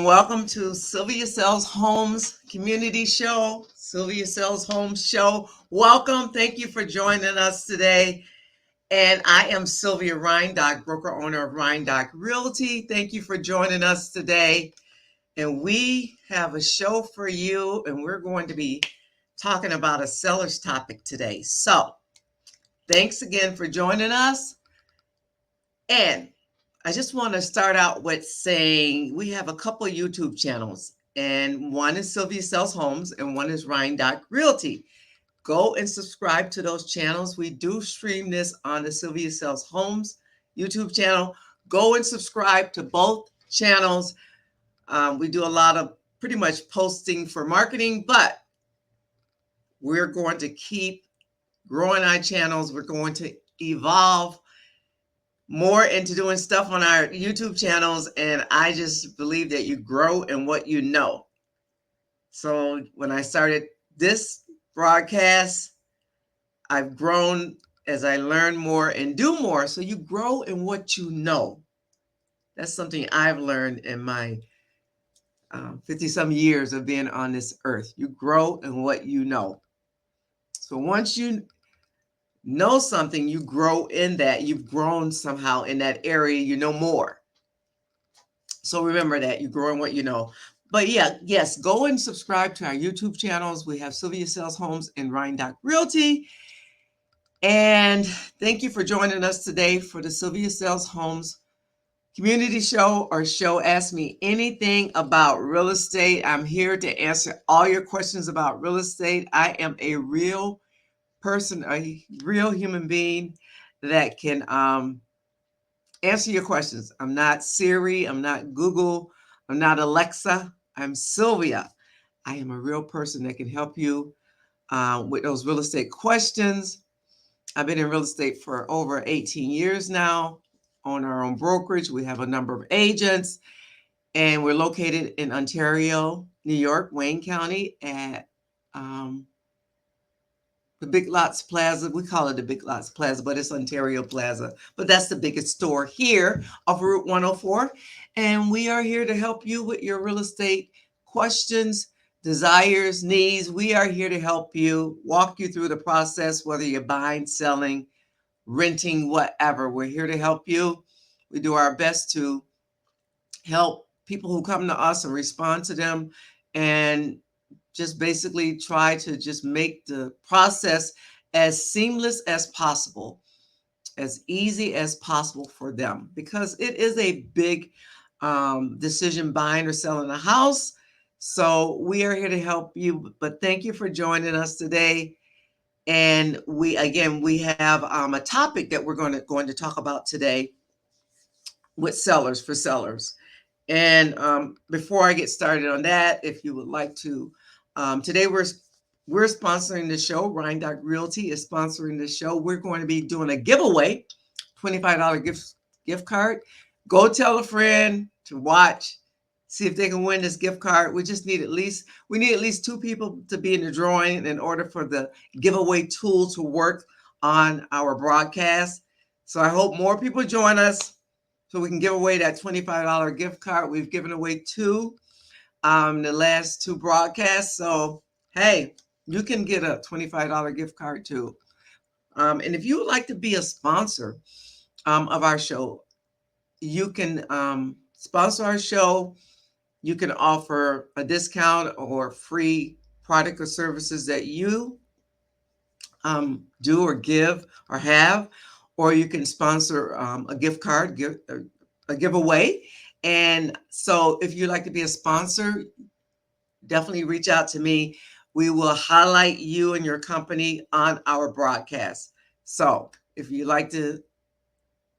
Welcome to Sylvia Sells Homes Community Show, Sylvia Sells Homes Show. Welcome. Thank you for joining us today. And I am Sylvia Reindock, broker owner of Reindock Realty. Thank you for joining us today. And we have a show for you, and we're going to be talking about a seller's topic today. So, thanks again for joining us. And I just want to start out with saying we have a couple of YouTube channels, and one is Sylvia Sells Homes and one is Reindock Realty. Go and subscribe to those channels. We do stream this on the Sylvia Sells Homes YouTube channel. Go and subscribe to both channels. We do a lot of pretty much posting for marketing, but we're going to keep growing our channels. We're going to evolve more into doing stuff on our YouTube channels, and I just believe that you grow in what you know. So when I started this broadcast, I've grown as I learn more and do more. So you grow in what you know. That's something I've learned in my 50-some years of being on this earth. You grow in what you know. So once you know something, you grow in that. You've grown somehow in that area, you know more. So remember that you grow in what you know. But yes, go and subscribe to our YouTube channels. We have Sylvia Sells Homes and Reindock Realty. And thank you for joining us today for the Sylvia Sells Homes Community Show, or show Ask Me Anything About Real Estate. I'm here to answer all your questions about real estate. I am a real person, a real human being that can answer your questions. I'm not Siri, I'm not Google, I'm not Alexa, I'm Sylvia. I am a real person that can help you with those real estate questions. I've been in real estate for over 18 years now, own our own brokerage. We have a number of agents, and we're located in Ontario, New York, Wayne County at the Big Lots Plaza. We call it the Big Lots Plaza, but it's Ontario Plaza. But that's the biggest store here off Route 104. And we are here to help you with your real estate questions, desires, needs. We are here to help you, walk you through the process, whether you're buying, selling, renting, whatever. We're here to help you. We do our best to help people who come to us and respond to them, and just basically try to just make the process as seamless as possible, as easy as possible for them, because it is a big decision, buying or selling a house. So we are here to help you. But thank you for joining us today. And we have a topic that we're going to talk about today with sellers, for sellers. And before I get started on that, if you would like to, today we're sponsoring the show. Reindock Realty is sponsoring the show. We're going to be doing a giveaway, $25 gift card. Go tell a friend to watch, see if they can win this gift card. We need at least 2 people to be in the drawing in order for the giveaway tool to work on our broadcast. So I hope more people join us so we can give away that $25 gift card. We've given away 2 the last 2 broadcasts. So, hey, you can get a $25 gift card too. And if you would like to be a sponsor of our show, you can sponsor our show. You can offer a discount or free product or services that you do or give or have, or you can sponsor a gift card, a giveaway. And so if you'd like to be a sponsor, definitely reach out to me. We will highlight you and your company on our broadcast. So if you'd like to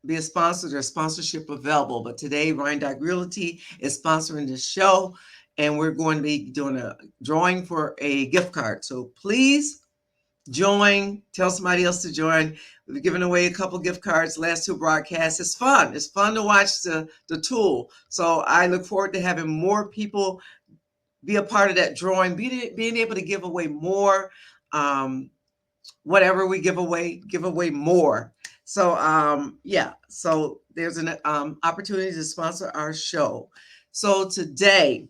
be a sponsor, there's sponsorship available. But today, Reindock Realty is sponsoring this show, and we're going to be doing a drawing for a gift card. So please Join, tell somebody else to join. We've given away a couple gift cards last two broadcasts. It's fun. It's fun to watch the tool. So I look forward to having more people be a part of that drawing, being able to give away more. Whatever we give away more. So yeah, so there's an opportunity to sponsor our show. So today,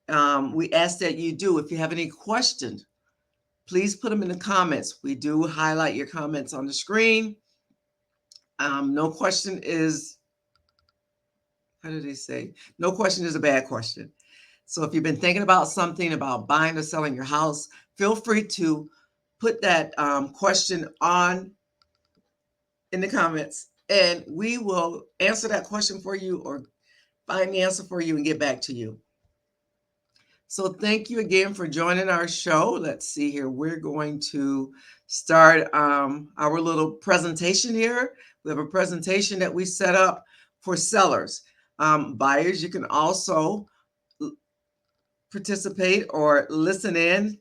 we ask that you do, if you have any questions, please put them in the comments. We do highlight your comments on the screen. No question is, how do they say? No question is a bad question. So if you've been thinking about something about buying or selling your house, feel free to put that question on in the comments, and we will answer that question for you or find the answer for you and get back to you. So thank you again for joining our show. Let's see here. We're going to start our little presentation here. We have a presentation that we set up for sellers. Buyers, you can also participate or listen in,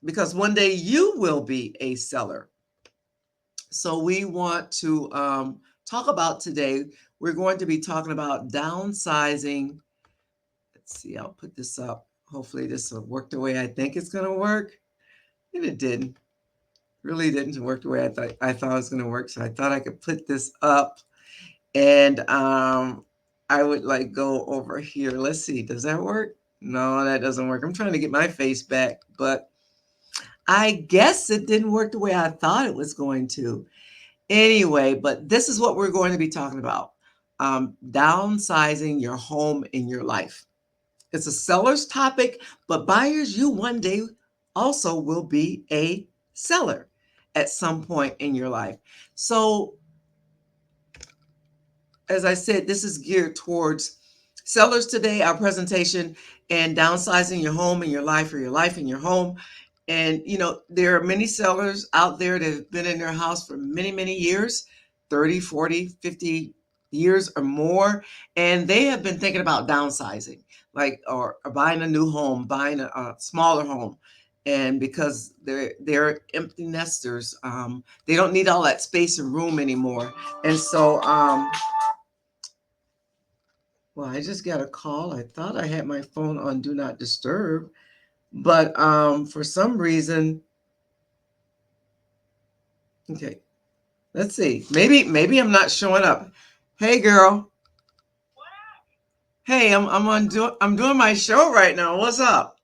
because one day you will be a seller. So we want to talk about today, we're going to be talking about downsizing. Let's see, I'll put this up. Hopefully this will work the way I think it's going to work. And it didn't. Really didn't work the way I thought it was going to work. So I thought I could put this up, and I would like go over here. Let's see, does that work? No, that doesn't work. I'm trying to get my face back, but I guess it didn't work the way I thought it was going to. Anyway, but this is what we're going to be talking about. Downsizing your home in your life. It's a seller's topic, but buyers, you one day also will be a seller at some point in your life. So, as I said, this is geared towards sellers today, our presentation, and downsizing your home in your life, or your life in your home. And, you know, there are many sellers out there that have been in their house for many, many years, 30, 40, 50 years or more. And they have been thinking about downsizing, like, or buying a new home, buying a smaller home. And because they're empty nesters, they don't need all that space and room anymore. And so, well, I just got a call. I thought I had my phone on Do Not Disturb, but for some reason, okay, let's see. Maybe I'm not showing up. Hey, girl. Hey, I'm doing my show right now. What's up?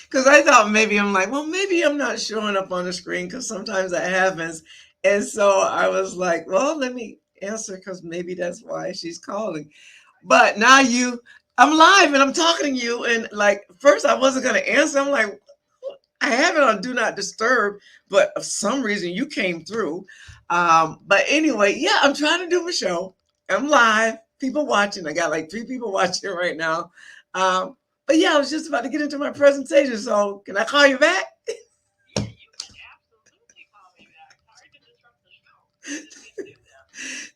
Because I thought maybe I'm like, well, maybe I'm not showing up on the screen, because sometimes that happens. And so I was like, well, let me answer, because maybe that's why she's calling. But now I'm live and I'm talking to you. And like, first I wasn't going to answer. I'm like, I have it on Do Not Disturb, but for some reason you came through. But anyway, yeah, I'm trying to do a show. I'm live. People watching. I got like 3 people watching right now. But yeah, I was just about to get into my presentation. So can I call you back?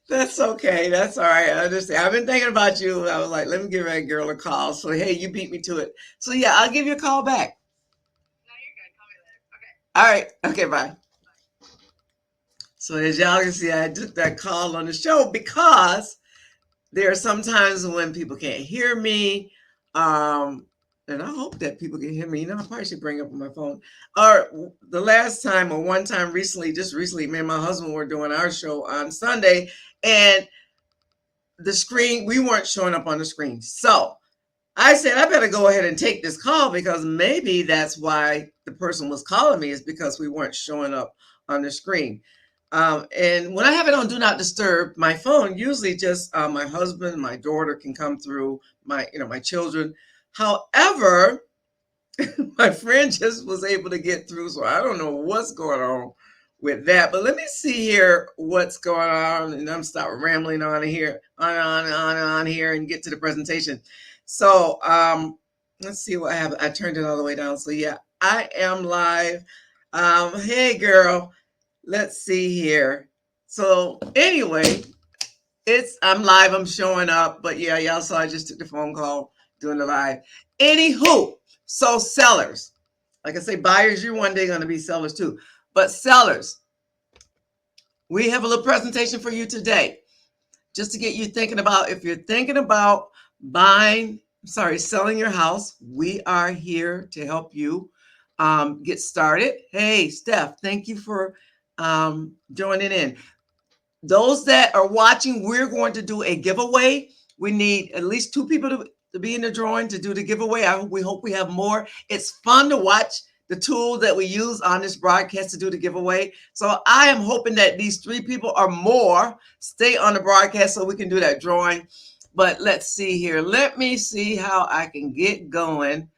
That's okay. That's all right. I understand. I've been thinking about you. I was like, let me give that girl a call. So hey, you beat me to it. So yeah, I'll give you a call back. All right. Okay, bye. So as y'all can see, I took that call on the show because there are some times when people can't hear me. And I hope that people can hear me. You know, I probably should bring up my phone. Or the last time, or one time recently, just recently, me and my husband were doing our show on Sunday, and the screen, we weren't showing up on the screen. So I said, I better go ahead and take this call, because maybe that's why the person was calling me, is because we weren't showing up on the screen. And when I have it on Do Not Disturb, my phone usually just my husband, my daughter can come through, my children. However, my friend just was able to get through, so I don't know what's going on with that. But let me see here what's going on, and I'm stop rambling on here, on here, and get to the presentation. So let's see what happened. I turned it all the way down. So yeah, I am live. Hey girl, let's see here. So anyway, I'm live, I'm showing up, but yeah, y'all saw I just took the phone call doing the live. Anywho, so sellers, Like I say, buyers, you're one day going to be sellers too. But sellers, we have a little presentation for you today, just to get you thinking about, if you're thinking about selling your house, we are here to help you get started. Hey, Steph, thank you for joining in. Those that are watching, we're going to do a giveaway. We need at least 2 people to be in the drawing to do the giveaway. We hope we have more. It's fun to watch the tool that we use on this broadcast to do the giveaway. So I am hoping that these 3 people or more stay on the broadcast so we can do that drawing. But let's see here. Let me see how I can get going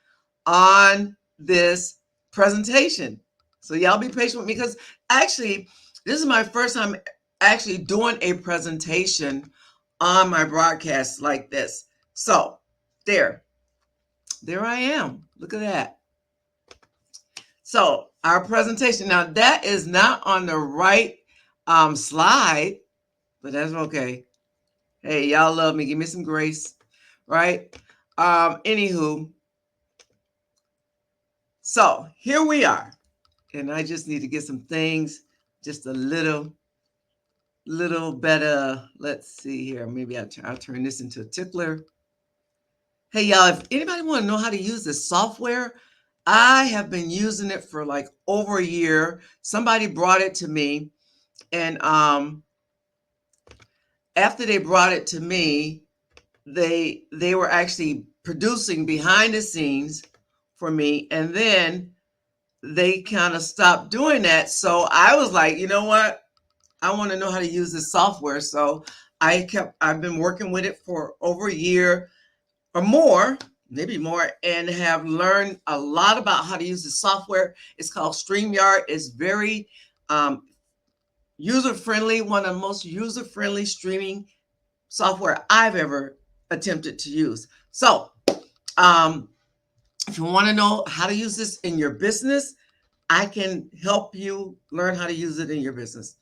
on this presentation. So y'all be patient with me, because actually this is my first time actually doing a presentation on my broadcast like this. So there I am. Look at that. So our presentation, now that is not on the right slide, but that's okay. Hey, y'all love me. Give me some grace, right? Anywho, so here we are. And I just need to get some things just a little better. Let's see here. Maybe I'll turn this into a tickler. Hey, y'all, if anybody want to know how to use this software, I have been using it for like over a year. Somebody brought it to me, and after they brought it to me, they were actually producing behind the scenes for me, and then they kind of stopped doing that. So I was like, you know what? I want to know how to use this software. So I've been working with it for over a year or more, maybe more, and have learned a lot about how to use the software. It's called StreamYard. It's very user-friendly, one of the most user-friendly streaming software I've ever attempted to use. So if you want to know how to use this in your business, I can help you learn how to use it in your business.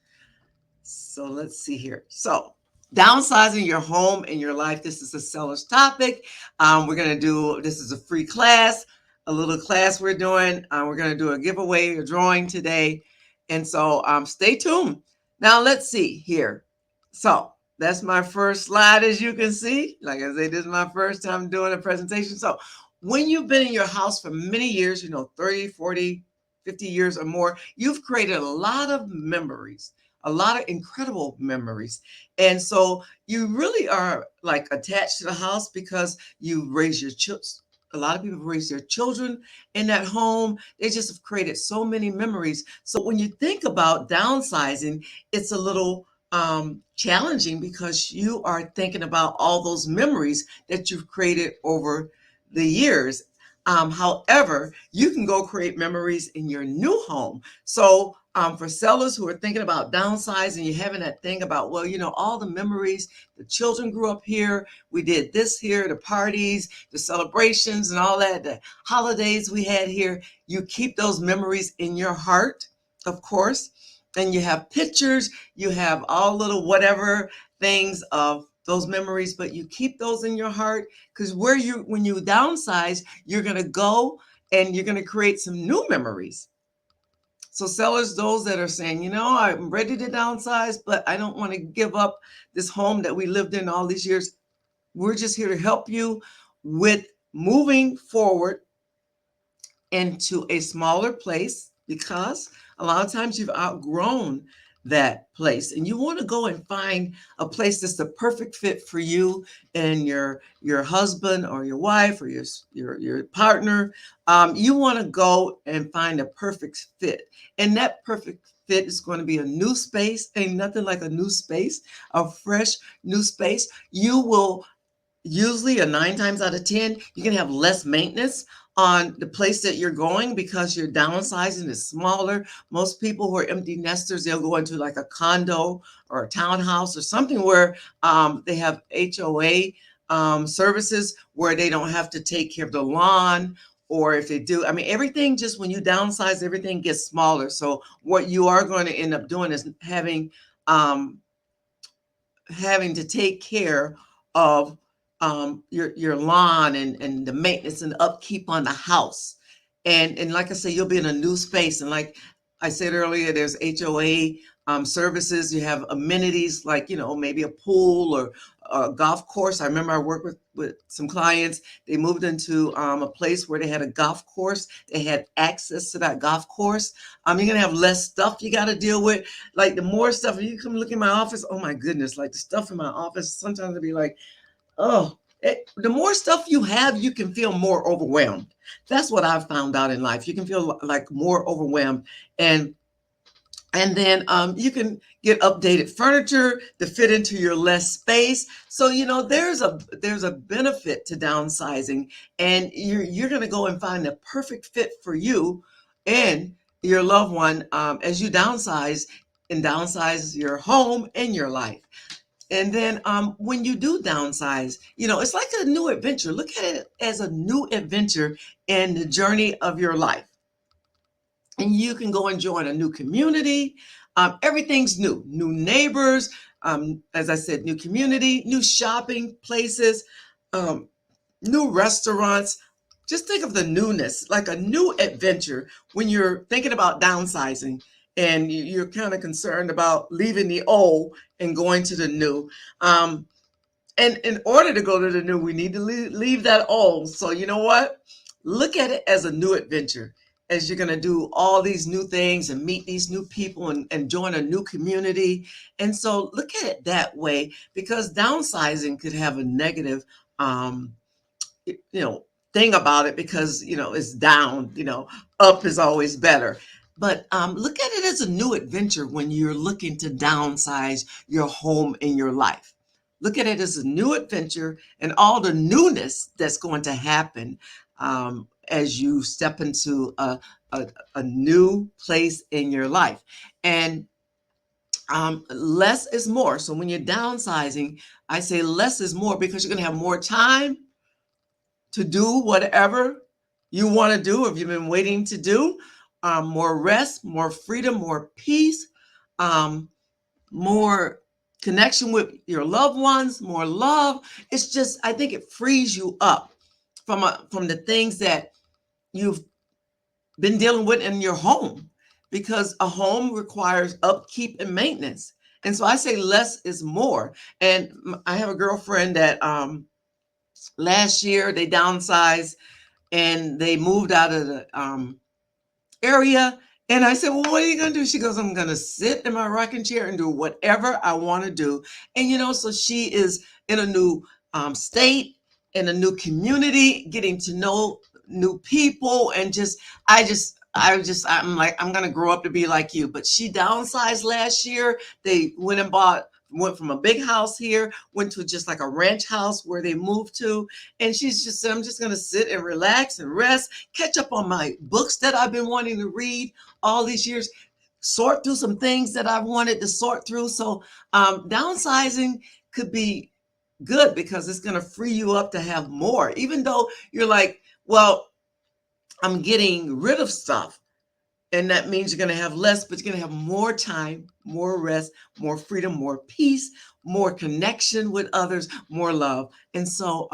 So let's see here. So downsizing your home and your life. This is a seller's topic. We're going to do, this is a free class, a little class we're doing. We're going to do a giveaway, a drawing today. And so stay tuned. Now let's see here. So that's my first slide, as you can see. Like I say, this is my first time doing a presentation. So when you've been in your house for many years, 30, 40, 50 years or more, you've created a lot of memories, a lot of incredible memories. And so you really are like attached to the house because you raise your children. A lot of people raise their children in that home. They just have created so many memories. So when you think about downsizing, it's a little challenging because you are thinking about all those memories that you've created over the years. However, you can go create memories in your new home. So for sellers who are thinking about downsizing, you're having that thing about, well, all the memories, the children grew up here, we did this here, the parties, the celebrations and all that, the holidays we had here. You keep those memories in your heart, of course, and you have pictures, you have all little whatever things of those memories, but you keep those in your heart, because when you downsize, you're going to go and you're going to create some new memories. So sellers, those that are saying, I'm ready to downsize, but I don't want to give up this home that we lived in all these years. We're just here to help you with moving forward into a smaller place, because a lot of times you've outgrown that place and you want to go and find a place that's the perfect fit for you and your husband or your wife or your partner. You want to go and find a perfect fit, and that perfect fit is going to be a new space. Ain't nothing like a new space, a fresh new space. You will usually, 9 times out of 10, you can have less maintenance on the place that you're going because you're downsizing, is smaller. Most people who are empty nesters, they'll go into like a condo or a townhouse or something where they have HOA services where they don't have to take care of the lawn. Or if they do, everything, just when you downsize, everything gets smaller. So what you are going to end up doing is having to take care of your lawn and the maintenance and upkeep on the house. And like I say, you'll be in a new space. And like I said earlier, there's HOA services. You have amenities like, maybe a pool or a golf course. I remember I worked with some clients. They moved into a place where they had a golf course. They had access to that golf course. You're going to have less stuff you got to deal with. Like the more stuff, you come look in my office, oh my goodness, like the stuff in my office, sometimes it'll be like, oh, the more stuff you have, you can feel more overwhelmed. That's what I've found out in life. You can feel like more overwhelmed, and then you can get updated furniture to fit into your less space. So there's a benefit to downsizing, and you're going to go and find the perfect fit for you and your loved one as you downsize your home and your life. And then when you do downsize, it's like a new adventure. Look at it as a new adventure in the journey of your life. And you can go and join a new community. Everything's new neighbors, as I said, new community, new shopping places, um, new restaurants. Just think of the newness, like a new adventure when you're thinking about downsizing and you're kind of concerned about leaving the old and going to the new. And in order to go to the new, we need to leave that old. So you know what? Look at it as a new adventure, as you're going to do all these new things and meet these new people and join a new community. And so look at it that way, because downsizing could have a negative um, you know thing about it, because it's down. Up is always better. But look at it as a new adventure when you're looking to downsize your home in your life. Look at it as a new adventure and all the newness that's going to happen as you step into a new place in your life. And less is more. So when you're downsizing, I say less is more, because you're going to have more time to do whatever you want to do, if you've been waiting to do. More rest, more freedom, more peace, more connection with your loved ones, more love. It's just, I think it frees you up from the things that you've been dealing with in your home, because a home requires upkeep and maintenance. And so I say less is more. And I have a girlfriend that last year they downsized and they moved out of the area. And I said, well, what are you going to do? She goes, I'm going to sit in my rocking chair and do whatever I want to do. And, so she is in a new state, in a new community, getting to know new people. And I'm like, I'm going to grow up to be like you. But she downsized last year. They went from a big house here, went to just like a ranch house where they moved to. And she's just said, I'm just going to sit and relax and rest, catch up on my books that I've been wanting to read all these years, sort through some things that I've wanted to sort through. So downsizing could be good, because it's going to free you up to have more, even though you're like, well, I'm getting rid of stuff. And that means you're going to have less, but you're going to have more time, more rest, more freedom, more peace, more connection with others, more love. And so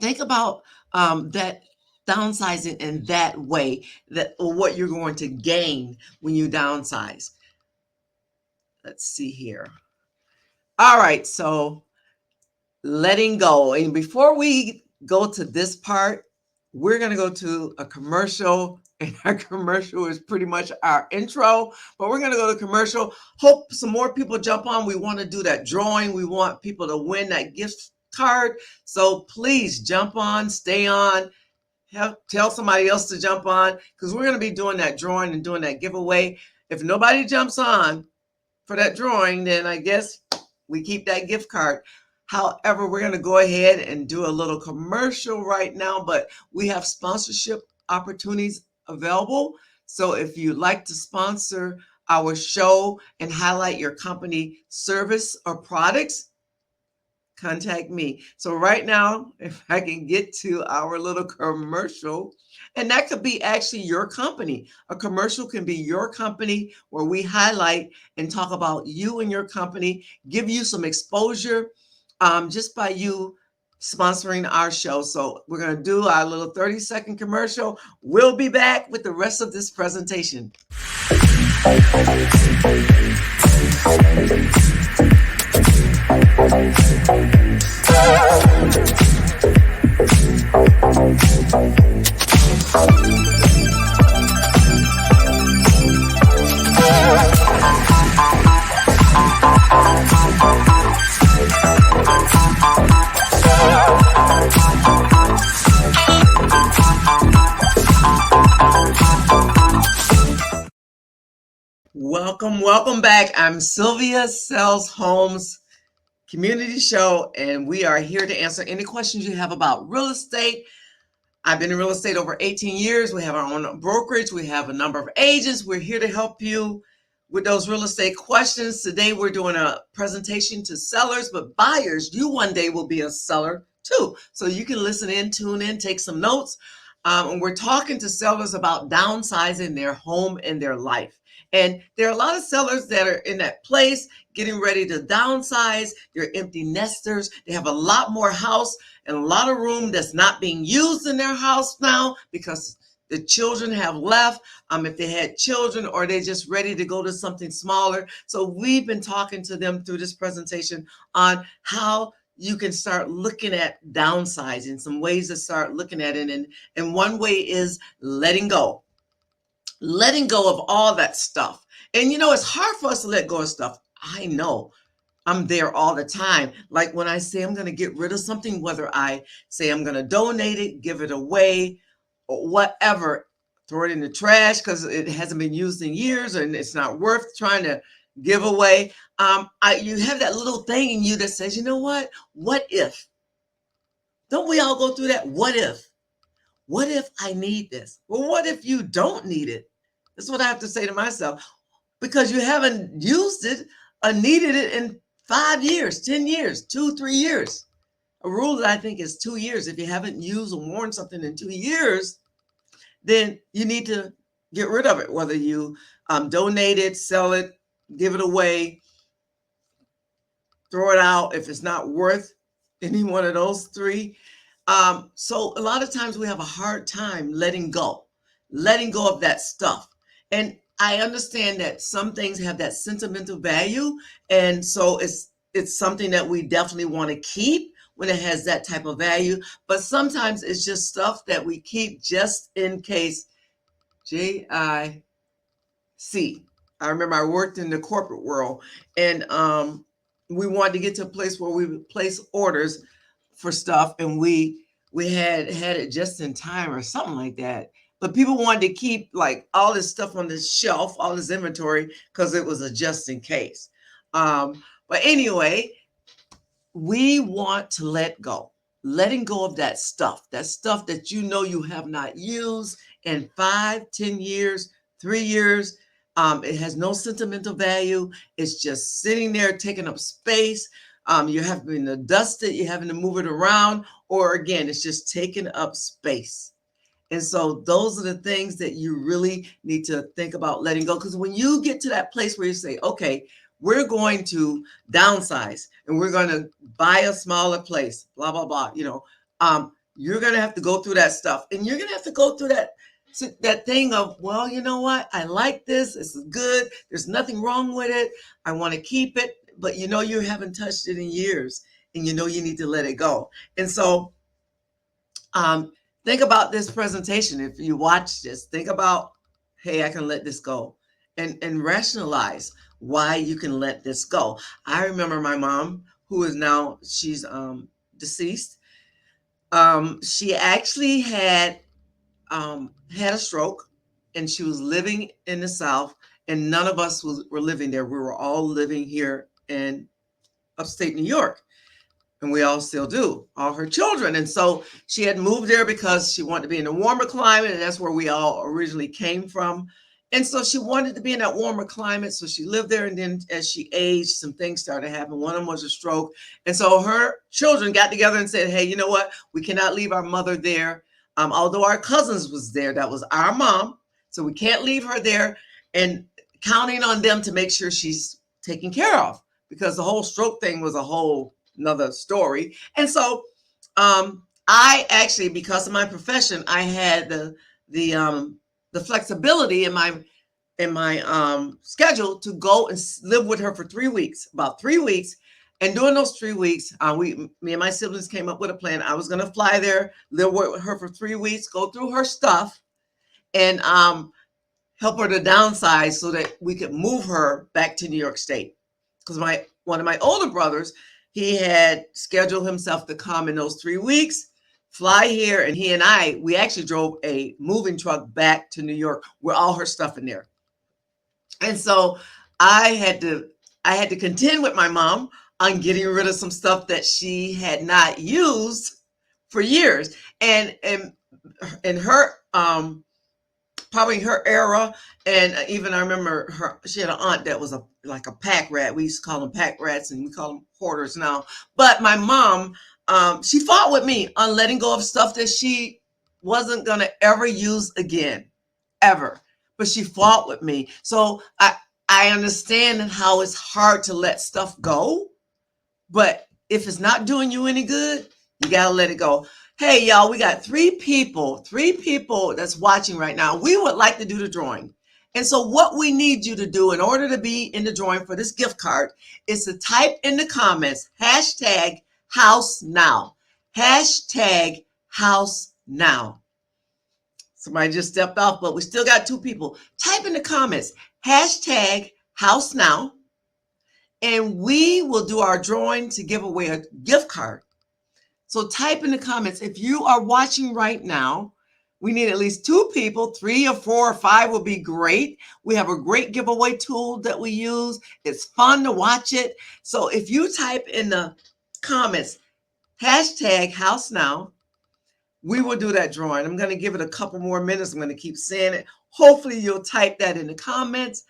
think about that downsizing in that way, that or what you're going to gain when you downsize. Let's see here. All right, so letting go. And before we go to this part, we're going to go to a commercial. And our commercial is pretty much our intro, but we're going to go to commercial. Hope some more people jump on. We want to do that drawing. We want people to win that gift card. So please jump on, stay on, tell somebody else to jump on, because we're going to be doing that drawing and doing that giveaway. If nobody jumps on for that drawing, then I guess we keep that gift card. However, we're going to go ahead and do a little commercial right now, but we have sponsorship opportunities available. So if you'd like to sponsor our show and highlight your company service or products, contact me. So right now, if I can get to our little commercial, and that could be actually your company. A commercial can be your company, where we highlight and talk about you and your company, give you some exposure just by you sponsoring our show. So we're going to do our little 30-second commercial. We'll be back with the rest of this presentation. Welcome back. I'm Sylvia Sells Homes Community Show, and we are here to answer any questions you have about real estate. I've been in real estate over 18 years. We have our own brokerage. We have a number of agents. We're here to help you with those real estate questions. Today, we're doing a presentation to sellers, but buyers, you one day will be a seller too. So you can listen in, tune in, take some notes. And we're talking to sellers about downsizing their home and their life. And there are a lot of sellers that are in that place getting ready to downsize. They're empty nesters. They have a lot more house and a lot of room that's not being used in their house now because the children have left, if they had children, or they're just ready to go to something smaller. So we've been talking to them through this presentation on how you can start looking at downsizing, some ways to start looking at it. And one way is letting go of all that stuff. And it's hard for us to let go of stuff. I know. I'm there all the time. Like when I say I'm going to get rid of something, whether I say I'm going to donate it, give it away, or whatever, throw it in the trash because it hasn't been used in years and it's not worth trying to give away. You have that little thing in you that says, you know what? What if? Don't we all go through that? What if? What if I need this? Well, what if you don't need it? That's what I have to say to myself, because you haven't used it or needed it in 5 years, 10 years, 2-3 years. A rule that I think is 2 years. If you haven't used or worn something in 2 years, then you need to get rid of it, whether you donate it, sell it, give it away, throw it out if it's not worth any one of those three. So a lot of times we have a hard time letting go of that stuff. And I understand that some things have that sentimental value. And so it's something that we definitely want to keep when it has that type of value. But sometimes it's just stuff that we keep just in case. JIC. I remember I worked in the corporate world, and we wanted to get to a place where we would place orders for stuff, and we had it just in time or something like that. But people wanted to keep like all this stuff on the shelf, all this inventory, because it was a just in case. But anyway, we want to letting go of that stuff that you have not used in 5, 10 years, 3 years. It has no sentimental value. It's just sitting there taking up space. You're having to dust it, you're having to move it around, or again, it's just taking up space. And so those are the things that you really need to think about letting go. Because when you get to that place where you say, okay, we're going to downsize and we're going to buy a smaller place, blah, blah, blah, you're going to have to go through that stuff. And you're going to have to go through that thing of, well, you know what? I like this. This is good. There's nothing wrong with it. I want to keep it. But you haven't touched it in years, and you need to let it go. And so think about this presentation. If you watch this, think about, hey, I can let this go, and rationalize why you can let this go. I remember my mom, who is now, she's deceased. She actually had a stroke, and she was living in the South, and none of us were living there. We were all living here in upstate New York. And we all still do, all her children. And so she had moved there because she wanted to be in a warmer climate, and that's where we all originally came from. And so she wanted to be in that warmer climate. So she lived there. And then as she aged, some things started happening. One of them was a stroke. And so her children got together and said, hey, you know what? We cannot leave our mother there. Although our cousins was there, that was our mom. So we can't leave her there, and counting on them to make sure she's taken care of, because the whole stroke thing was a whole another story. And so I actually, because of my profession, I had the flexibility in my schedule to go and live with her for 3 weeks, about 3 weeks. And during those 3 weeks, me and my siblings came up with a plan. I was going to fly there, live with her for 3 weeks, go through her stuff, and help her to downsize so that we could move her back to New York State. Because one of my older brothers, he had scheduled himself to come in those 3 weeks, fly here, and he and we actually drove a moving truck back to New York with all her stuff in there. And so I had to contend with my mom on getting rid of some stuff that she had not used for years. And in her probably her era, and even I remember she had an aunt that was like a pack rat. We used to call them pack rats, and we call them hoarders now. But my mom, she fought with me on letting go of stuff that she wasn't gonna ever use again, ever. But she fought with me. So I understand how it's hard to let stuff go, but if it's not doing you any good, you gotta let it go. Hey, y'all, we got three people that's watching right now. We would like to do the drawing. And so what we need you to do in order to be in the drawing for this gift card is to type in the comments, #HouseNow. #HouseNow. Somebody just stepped off, but we still got two people. Type in the comments, #HouseNow, and we will do our drawing to give away a gift card. So type in the comments. If you are watching right now, we need at least two people. 3 or 4 or 5 will be great. We have a great giveaway tool that we use. It's fun to watch it. So if you type in the comments, #HouseNow, we will do that drawing. I'm going to give it a couple more minutes. I'm going to keep saying it. Hopefully you'll type that in the comments.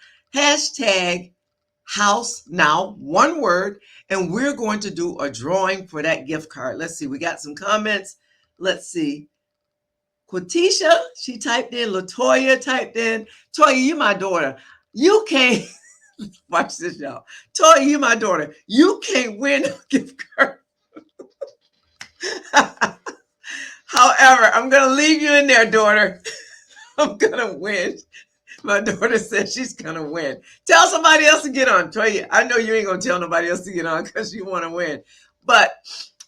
#HouseNow, one word, and we're going to do a drawing for that gift card. Let's see. We got some comments. Let's see. Quatisha, she typed in. Latoya typed in. Toya, you my daughter. You can't watch this, y'all. Toya, you my daughter. You can't win a gift card. However, I'm going to leave you in there, daughter. I'm going to win. My daughter says she's going to win. Tell somebody else to get on. Toya, I know you ain't going to tell nobody else to get on because you want to win. But,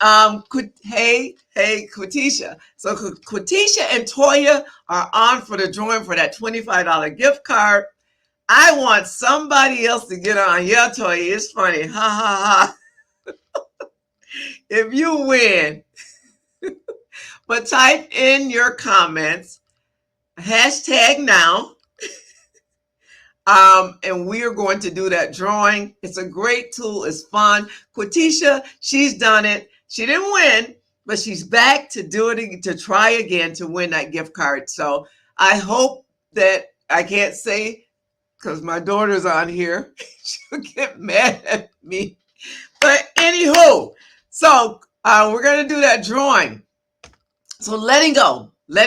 hey, Quatisha. So Quatisha and Toya are on for the drawing for that $25 gift card. I want somebody else to get on. Yeah, Toya, it's funny. Ha, ha, ha. If you win. But type in your comments, #now, and we are going to do that drawing. It's a great tool. It's fun. Quatisha, she's done it. She didn't win, but she's back to do it, to try again to win that gift card. So I hope that I can't say, because my daughter's on here, she'll get mad at me. But anywho, so we're going to do that drawing. So letting go. So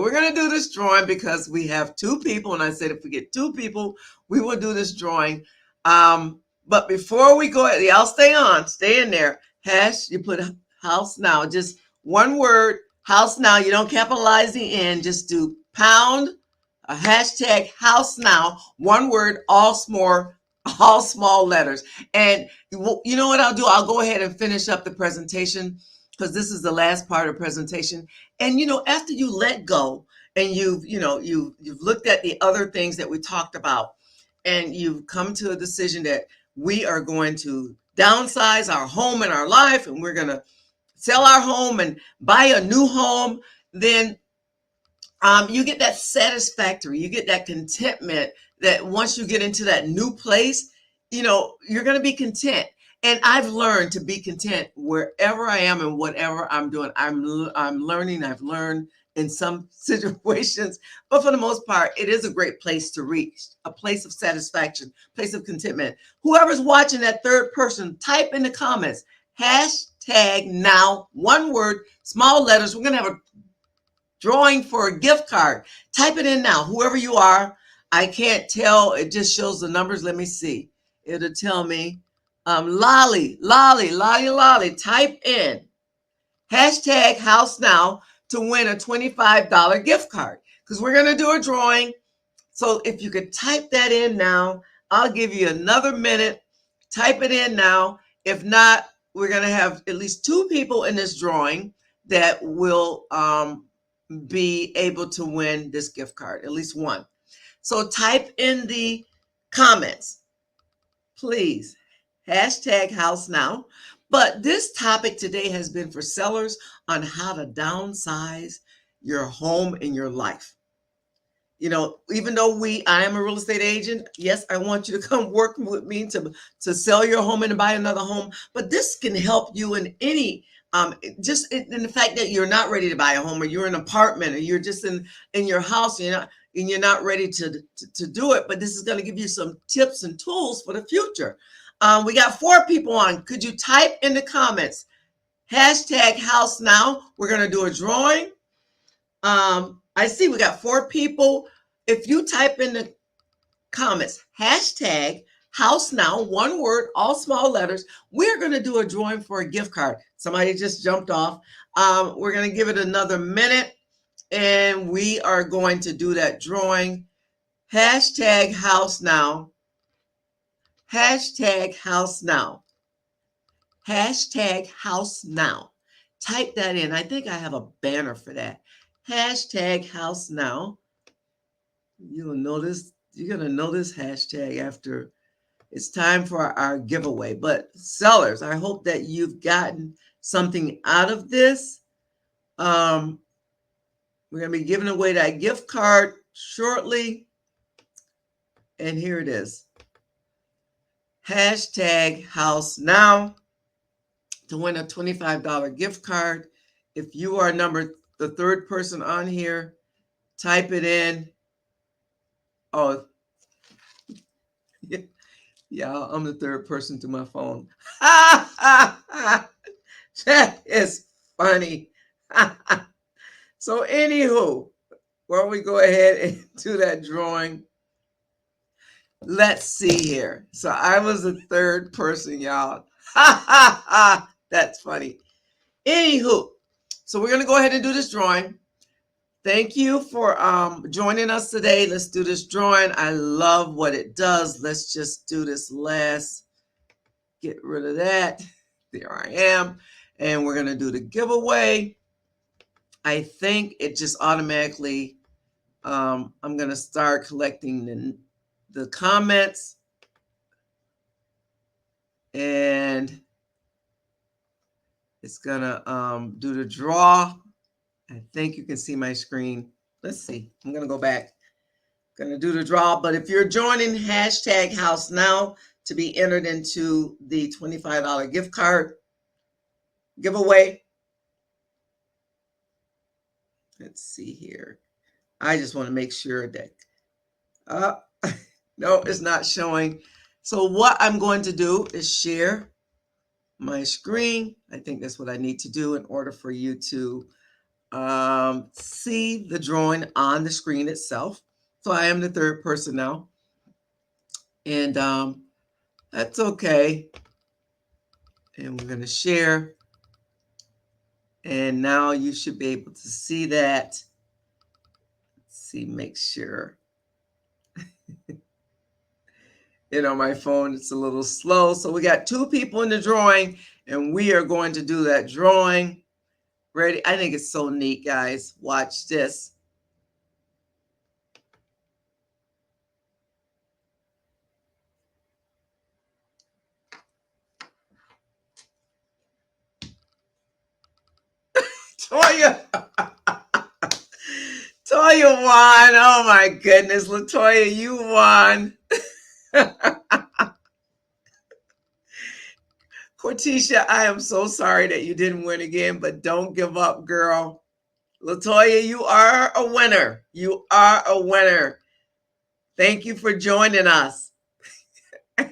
we're going to do this drawing because we have two people. And I said, if we get two people, we will do this drawing. But before we go, y'all stay in there. You put #HouseNow, just one word, #HouseNow. You don't capitalize the N, just do pound, #HouseNow, one word, all small letters. And you know what I'll do? I'll go ahead and finish up the presentation, because this is the last part of the presentation. And, after you let go and you've looked at the other things that we talked about, and you've come to a decision that we are going to downsize our home and our life, and we're going to sell our home and buy a new home, then you get that satisfactory, you get that contentment that once you get into that new place, you're going to be content. And I've learned to be content wherever I am and whatever I'm doing. I'm learning. I've learned in some situations, but for the most part, it is a great place to reach, a place of satisfaction, place of contentment. Whoever's watching, that third person, type in the comments, #now, one word, small letters. We're going to have a drawing for a gift card. Type it in now, whoever you are. I can't tell. It just shows the numbers. Let me see. It'll tell me. Lolly, type in hashtag house now to win a $25 gift card because we're going to do a drawing. So if you could type that in now, I'll give you another minute. Type it in now. If not, we're going to have at least 2 people in this drawing that will be able to win this gift card, at least one. So type in the comments, please, hashtag house now. But this topic today has been for sellers on how to downsize your home and your life. You know, even though I am a real estate agent, yes, I want you to come work with me to sell your home and to buy another home. But this can help you in any, just in the fact that you're not ready to buy a home, or you're in an apartment, or you're just in your house, and you're not ready to do it. But this is going to give you some tips and tools for the future. We got 4 people on. Could you type in the comments, hashtag house now? We're going to do a drawing. I see we got 4 people. If you type in the comments, hashtag house now, one word, all small letters, we're going to do a drawing for a gift card. Somebody just jumped off. We're going to give it another minute, and we are going to do that drawing. Hashtag house now. Hashtag house now. Hashtag house now. Type that in. I think I have a banner for that. Hashtag house now. You're going to know this hashtag after it's time for our giveaway. But sellers, I hope that you've gotten something out of this. We're going to be giving away that gift card shortly. And here it is. Hashtag house now to win a $25 gift card. If you are the 3rd person on here, type it in. Oh, yeah, I'm the 3rd person to my phone. That is funny. So anywho, while we go ahead and do that drawing, let's see here. So I was the 3rd person, y'all. That's funny. Anywho, so we're going to go ahead and do this drawing. Thank you for joining us today. Let's do this drawing. I love what it does. Let's just do this last. Get rid of that. There I am. And we're going to do the giveaway. I think it just automatically, I'm going to start collecting the comments. And it's going to do the draw. I think you can see my screen. Let's see. I'm going to go back. Going to do the draw. But if you're joining hashtag house now to be entered into the $25 gift card giveaway. Let's see here. I just want to make sure that, no, it's not showing. So what I'm going to do is share my screen. I think that's what I need to do in order for you to see the drawing on the screen itself. So I am the 3rd person now, and that's okay. And we're going to share, and now you should be able to see that. Let's see, make sure. My phone, it's a little slow. So we got 2 people in the drawing, and we are going to do that drawing. Ready? I think it's so neat, guys. Watch this. Toya. Toya won. Oh my goodness. Latoya, you won. Cortisha, I am so sorry that you didn't win again, but don't give up, girl. Latoya, you are a winner. You are a winner. Thank you for joining us. I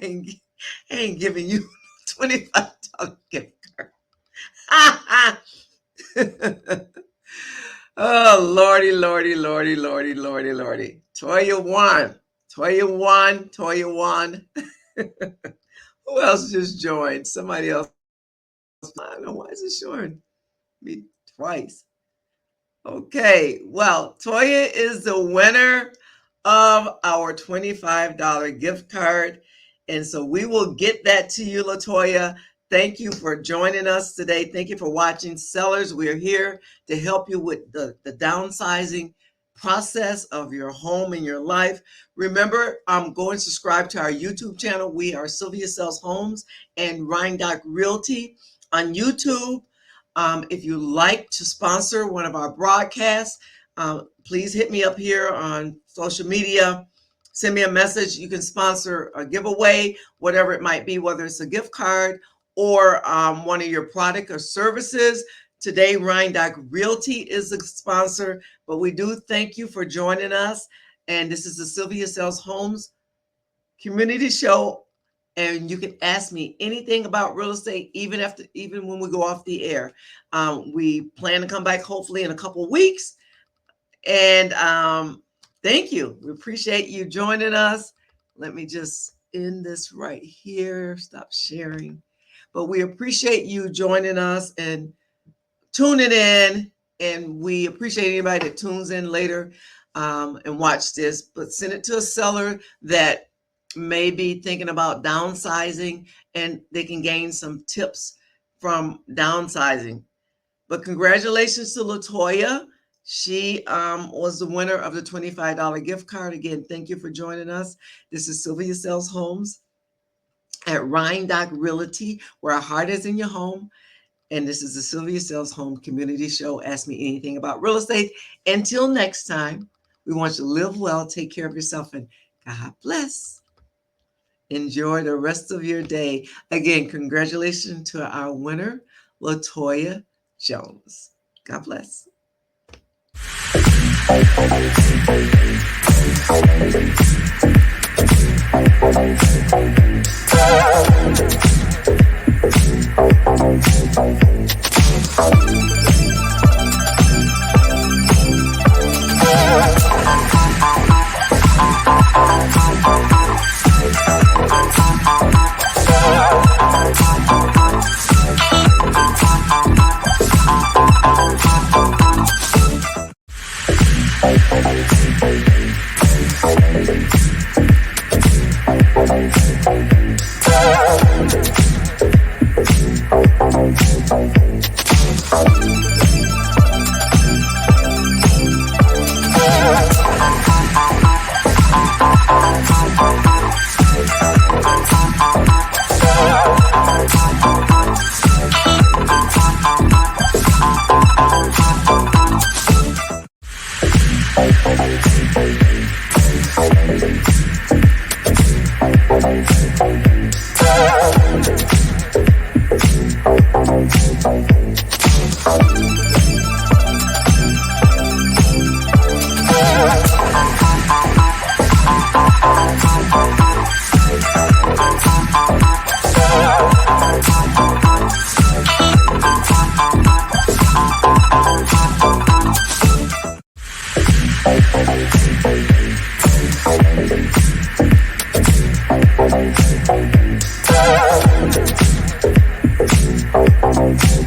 ain't giving you $25 gift card. Oh, Lordy, Lordy, Lordy, Lordy, Lordy, Lordy. Toya won. Toya won. Toya won. Who else just joined? Somebody else. I don't know why is it showing me twice. Okay, well, Toya is the winner of our $25 gift card. And so we will get that to you, LaToya. Thank you for joining us today. Thank you for watching. Sellers, we're here to help you with the downsizing process of your home and your life. Remember, go and subscribe to our YouTube channel. We are Sylvia Sells Homes and Rhine-Dock Realty on YouTube. If you like to sponsor one of our broadcasts, please hit me up here on social media. Send me a message. You can sponsor a giveaway, whatever it might be, whether it's a gift card or one of your product or services. Today, Rhine-Dock Realty is the sponsor, but we do thank you for joining us. And this is the Sylvia Sells Homes Community Show. And you can ask me anything about real estate, even when we go off the air. We plan to come back hopefully in a couple of weeks. And thank you. We appreciate you joining us. Let me just end this right here. Stop sharing. But we appreciate you joining us and tuning in. And we appreciate anybody that tunes in later and watch this. But send it to a seller that may be thinking about downsizing, and they can gain some tips from downsizing. But congratulations to LaToya. She was the winner of the $25 gift card. Again, thank you for joining us. This is Sylvia Sells Homes at Rhine-Dock Realty, where our heart is in your home. And this is the Sylvia Sells Home Community Show. Ask me anything about real estate. Until next time, we want you to live well, take care of yourself, and God bless. Enjoy the rest of your day. Again, congratulations to our winner, LaToya Jones. God bless.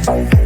Bye.